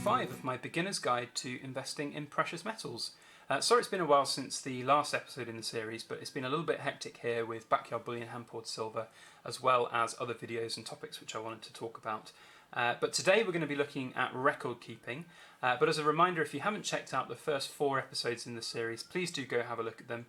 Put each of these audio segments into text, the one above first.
5 of my beginner's guide to investing in precious metals. Sorry it's been a while since the last episode in the series, but it's been a little bit hectic here with backyard bullion, hand-poured silver, as well as other videos and topics which I wanted to talk about. But today we're going to be looking at record keeping. But as a reminder, if you haven't checked out the first 4 episodes in the series, please do go have a look at them.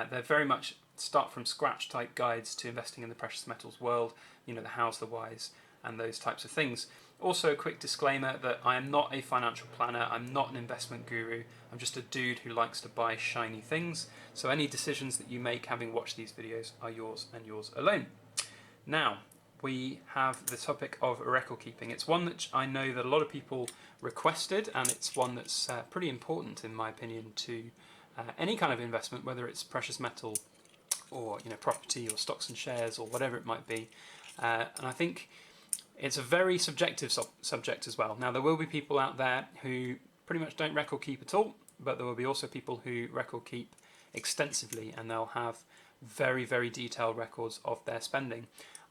They're very much start from scratch type guides to investing in the precious metals world, you know, the hows, the whys, and those types of things. Also, a quick disclaimer that I am not a financial planner, I'm not an investment guru, I'm just a dude who likes to buy shiny things, so any decisions that you make having watched these videos are yours and yours alone. Now, we have the topic of record keeping. It's one that I know that a lot of people requested, and it's one that's pretty important in my opinion to any kind of investment, whether it's precious metal or property or stocks and shares or whatever it might be. And I think it's a very subjective subject as well. Now, there will be people out there who pretty much don't record keep at all, but there will be also people who record keep extensively, and they'll have very, very detailed records of their spending.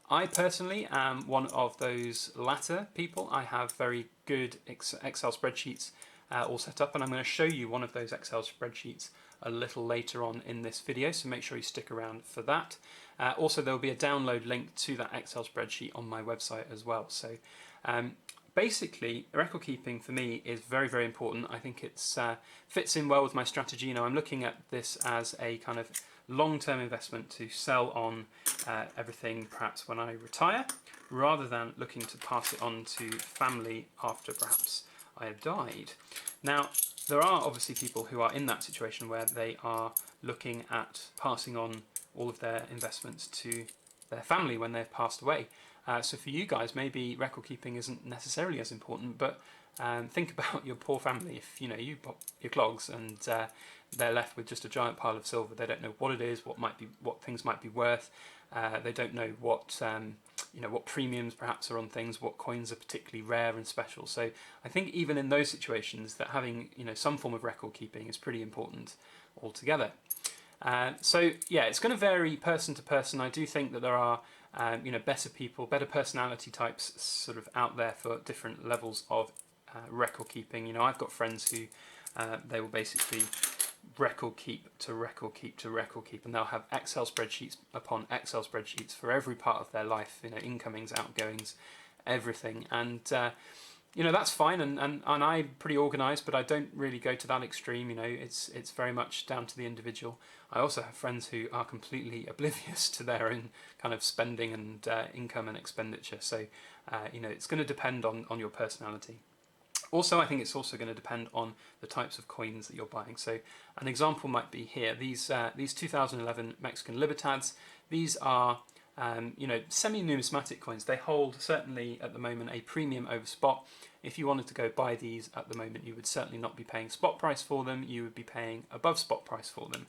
I personally am one of those latter people. I have very good Excel spreadsheets all set up, and I'm going to show you one of those Excel spreadsheets a little later on in this video, so make sure you stick around for that. Also, there will be a download link to that Excel spreadsheet on my website as well. So basically, record keeping for me is very, very important. I think it fits in well with my strategy. I'm looking at this as a kind of long-term investment to sell on everything perhaps when I retire, rather than looking to pass it on to family after perhaps I have died. Now, there are obviously people who are in that situation where they are looking at passing on all of their investments to their family when they've passed away. So for you guys, maybe record keeping isn't necessarily as important, but think about your poor family. If you pop your clogs and they're left with just a giant pile of silver, they don't know what it is, what things might be worth. They don't know what what premiums perhaps are on things, what coins are particularly rare and special. So I think even in those situations, that having some form of record keeping is pretty important altogether. So yeah, it's going to vary person to person. I do think that there are better people, better personality types sort of out there for different levels of record keeping. I've got friends who they will basically record keep to record keep to record keep, and they'll have Excel spreadsheets upon Excel spreadsheets for every part of their life, incomings, outgoings, everything. And that's fine, and I'm pretty organised, but I don't really go to that extreme. It's very much down to the individual. I also have friends who are completely oblivious to their own kind of spending and income and expenditure. So it's going to depend on your personality. Also, I think it's also going to depend on the types of coins that you're buying. So an example might be here. These 2011 Mexican Libertads. These are semi-numismatic coins. They hold, certainly at the moment, a premium over spot. If you wanted to go buy these at the moment, you would certainly not be paying spot price for them. You would be paying above spot price for them.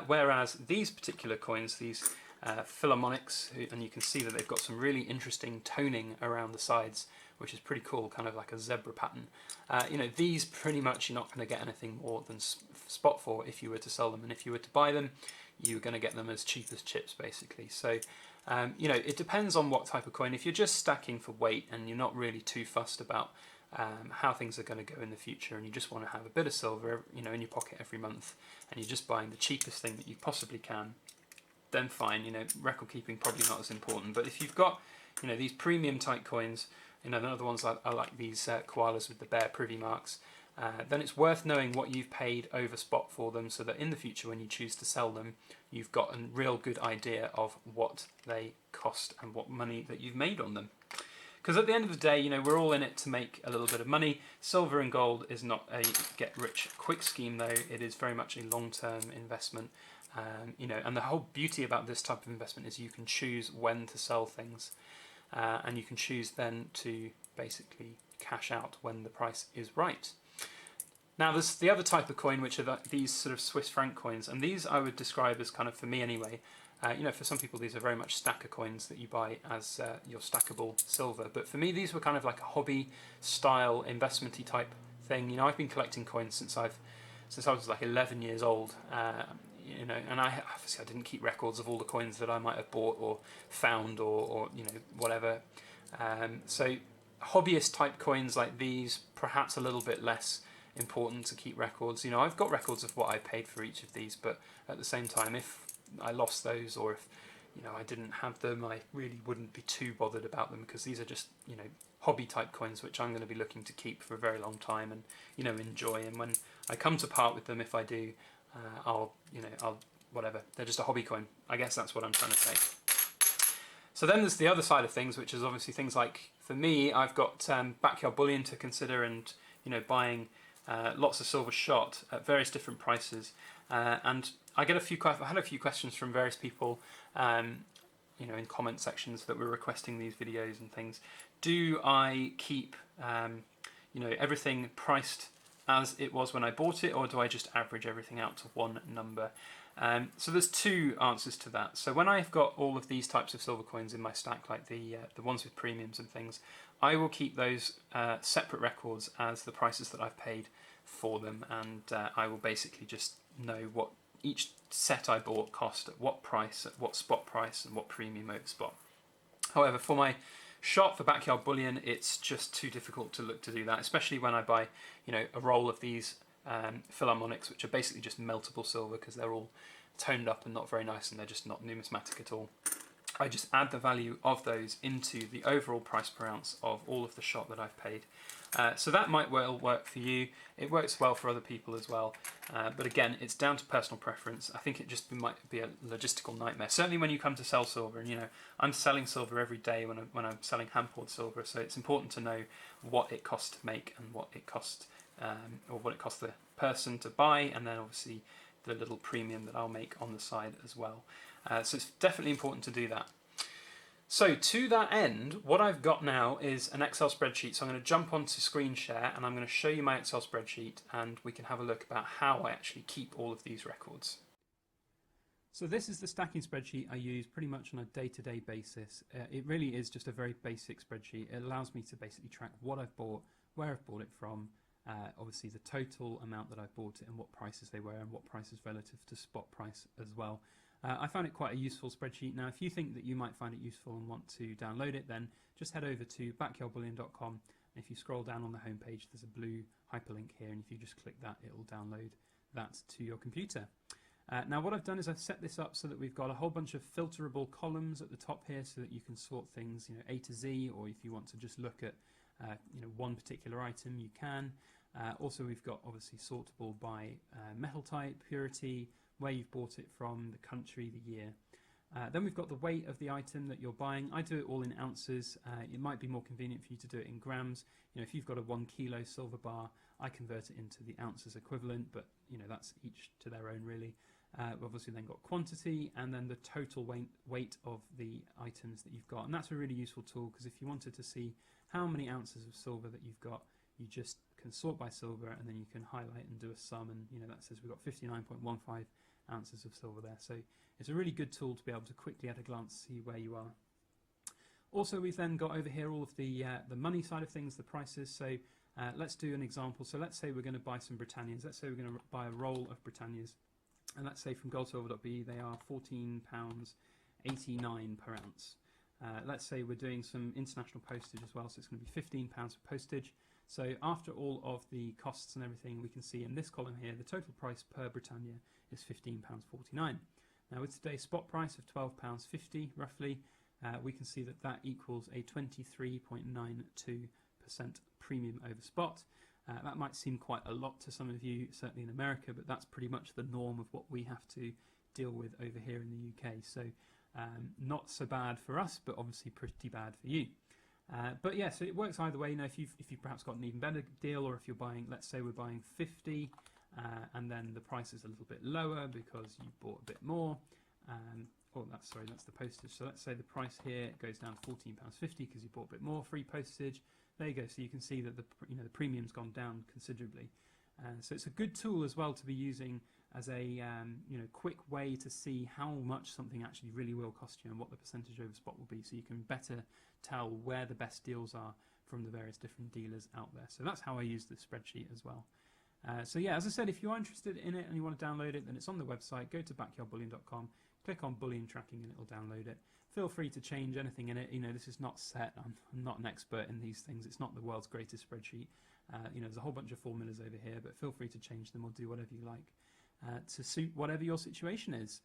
Whereas these particular coins, these Philharmonics, and you can see that they've got some really interesting toning around the sides, which is pretty cool, kind of like a zebra pattern. These pretty much you're not going to get anything more than spot for if you were to sell them, and if you were to buy them, you're going to get them as cheap as chips, basically. So, it depends on what type of coin. If you're just stacking for weight and you're not really too fussed about how things are going to go in the future, and you just want to have a bit of silver, in your pocket every month, and you're just buying the cheapest thing that you possibly can, then fine. Record keeping probably not as important. But if you've got, these premium type coins, another ones I like these koalas with the bear privy marks, then it's worth knowing what you've paid over spot for them, so that in the future when you choose to sell them, you've got a real good idea of what they cost and what money that you've made on them. Because at the end of the day, we're all in it to make a little bit of money. Silver and gold is not a get-rich-quick scheme, though. It is very much a long-term investment. And the whole beauty about this type of investment is you can choose when to sell things. And you can choose then to basically cash out when the price is right. Now, there's the other type of coin, which are these sort of Swiss franc coins, and these I would describe as kind of, for me anyway, for some people these are very much stacker coins that you buy as your stackable silver, but for me these were kind of like a hobby style investmenty type thing. I've been collecting coins since I was like 11 years old. And I obviously didn't keep records of all the coins that I might have bought or found or whatever. So hobbyist type coins like these, perhaps a little bit less important to keep records. You know, I've got records of what I paid for each of these, but at the same time, if I lost those, or if, you know, I didn't have them, I really wouldn't be too bothered about them, because these are just, you know, hobby type coins which I'm going to be looking to keep for a very long time and, you know, enjoy. And when I come to part with them, if I do, I'll whatever, they're just a hobby coin. I guess that's what I'm trying to say. So then there's the other side of things, which is obviously things like, for me, I've got backyard bullion to consider, and, you know, buying lots of silver shot at various different prices. And I had a few questions from various people, you know, in comment sections that were requesting these videos and things. Do I keep, you know, everything priced as it was when I bought it, or do I just average everything out to one number? So there's two answers to that. So when I've got all of these types of silver coins in my stack, like the ones with premiums and things, I will keep those separate records as the prices that I've paid for them, and I will basically just know what each set I bought cost, at what price, at what spot price, and what premium over spot. However, for my shot for backyard bullion, it's just too difficult to look to do that, especially when I buy, you know, a roll of these philharmonics, which are basically just meltable silver, because they're all toned up and not very nice, and they're just not numismatic at all. I just add the value of those into the overall price per ounce of all of the shot that I've paid. So that might well work for you. It works well for other people as well. But again, it's down to personal preference. I think it just might be a logistical nightmare. Certainly when you come to sell silver, and, you know, I'm selling silver every day when I'm selling hand-poured silver, so it's important to know what it costs to make and what it costs, or what it costs the person to buy, and then obviously the little premium that I'll make on the side as well. So it's definitely important to do that. So to that end, what I've got now is an Excel spreadsheet. So I'm going to jump onto screen share, and I'm going to show you my Excel spreadsheet, and we can have a look about how I actually keep all of these records. So this is the stacking spreadsheet I use pretty much on a day-to-day basis. It really is just a very basic spreadsheet. It allows me to basically track what I've bought, where I've bought it from, obviously the total amount that I've bought it and what prices they were, and what prices relative to spot price as well. I found it quite a useful spreadsheet. Now, if you think that you might find it useful and want to download it, then just head over to backyardbullion.com. And if you scroll down on the homepage, there's a blue hyperlink here, and if you just click that, it will download that to your computer. Now, what I've done is I've set this up so that we've got a whole bunch of filterable columns at the top here, so that you can sort things, you know, A to Z, or if you want to just look at you know, one particular item, you can. Also, we've got obviously sortable by metal type, purity, where you've bought it from, the country, the year. Then we've got the weight of the item that you're buying. I do it all in ounces. It might be more convenient for you to do it in grams. You know, if you've got a 1 kilo silver bar, I convert it into the ounces equivalent, but, you know, that's each to their own really. We've obviously then got quantity, and then the total weight of the items that you've got. And that's a really useful tool, because if you wanted to see how many ounces of silver that you've got, you just can sort by silver, and then you can highlight and do a sum, and, you know, that says we've got 59.15 ounces of silver there. So it's a really good tool to be able to quickly at a glance see where you are. Also, we've then got over here all of the money side of things, the prices. So let's do an example. So let's say we're going to buy some Britannias. Let's say we're going to buy a roll of Britannias, and let's say from goldsilver.be they are £14.89 per ounce. Let's say we're doing some international postage as well, so it's going to be £15 for postage. So after all of the costs and everything, we can see in this column here the total price per Britannia is £15.49. Now, with today's spot price of £12.50 roughly, we can see that that equals a 23.92% premium over spot. That might seem quite a lot to some of you, certainly in America, but that's pretty much the norm of what we have to deal with over here in the UK. So not so bad for us, but obviously pretty bad for you. But yeah, so it works either way. You know, if you've perhaps got an even better deal, or if you're buying, let's say we're buying 50, and then the price is a little bit lower because you bought a bit more. That's the postage. So let's say the price here goes down to £14.50 because you bought a bit more, free postage. There you go. So you can see that the premium's gone down considerably. So it's a good tool as well to be using as a quick way to see how much something actually really will cost you and what the percentage over spot will be, so you can better tell where the best deals are from the various different dealers out there. So that's how I use this spreadsheet as well. So yeah, as I said, if you are interested in it and you want to download it, then it's on the website. Go to backyardbullion.com, click on Bullion tracking, and it'll download it. feel free to change anything in it. You know, this is not set. I'm not an expert in these things. It's not the world's greatest spreadsheet. You know, there's a whole bunch of formulas over here, but feel free to change them or do whatever you like to suit whatever your situation is.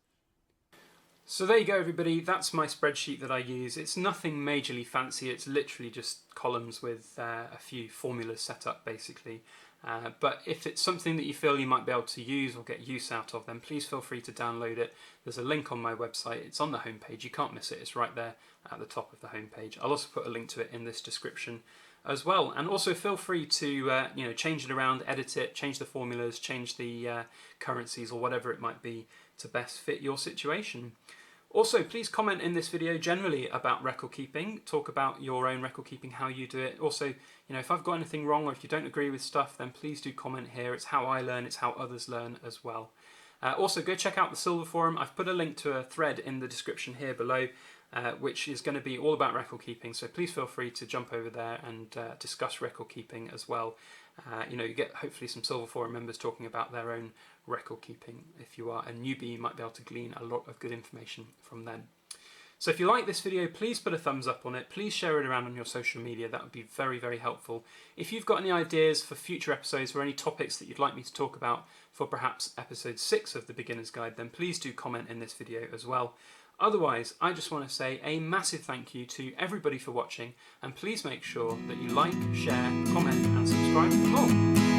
So there you go, everybody. That's my spreadsheet that I use. It's nothing majorly fancy. It's literally just columns with a few formulas set up, basically. But if it's something that you feel you might be able to use or get use out of, then please feel free to download it. There's a link on my website. It's on the homepage. You can't miss it. It's right there at the top of the homepage. I'll also put a link to it in this description as well. And also feel free to you know, change it around, edit it, change the formulas, change the currencies or whatever it might be to best fit your situation. Also, please comment in this video generally about record keeping. Talk about your own record keeping, how you do it. Also, you know, if I've got anything wrong or if you don't agree with stuff, then please do comment here. It's how I learn, it's how others learn as well. Also, go check out the Silver Forum. I've put a link to a thread in the description here below, which is going to be all about record keeping. So please feel free to jump over there and discuss record keeping as well. You know, you get hopefully some Silver Forum members talking about their own record keeping. If you are a newbie, you might be able to glean a lot of good information from them. So if you like this video, please put a thumbs up on it. Please share it around on your social media. That would be very, very helpful. If you've got any ideas for future episodes or any topics that you'd like me to talk about for perhaps episode 6 of the Beginner's Guide, then please do comment in this video as well. Otherwise, I just want to say a massive thank you to everybody for watching, and please make sure that you like, share, comment and subscribe for more.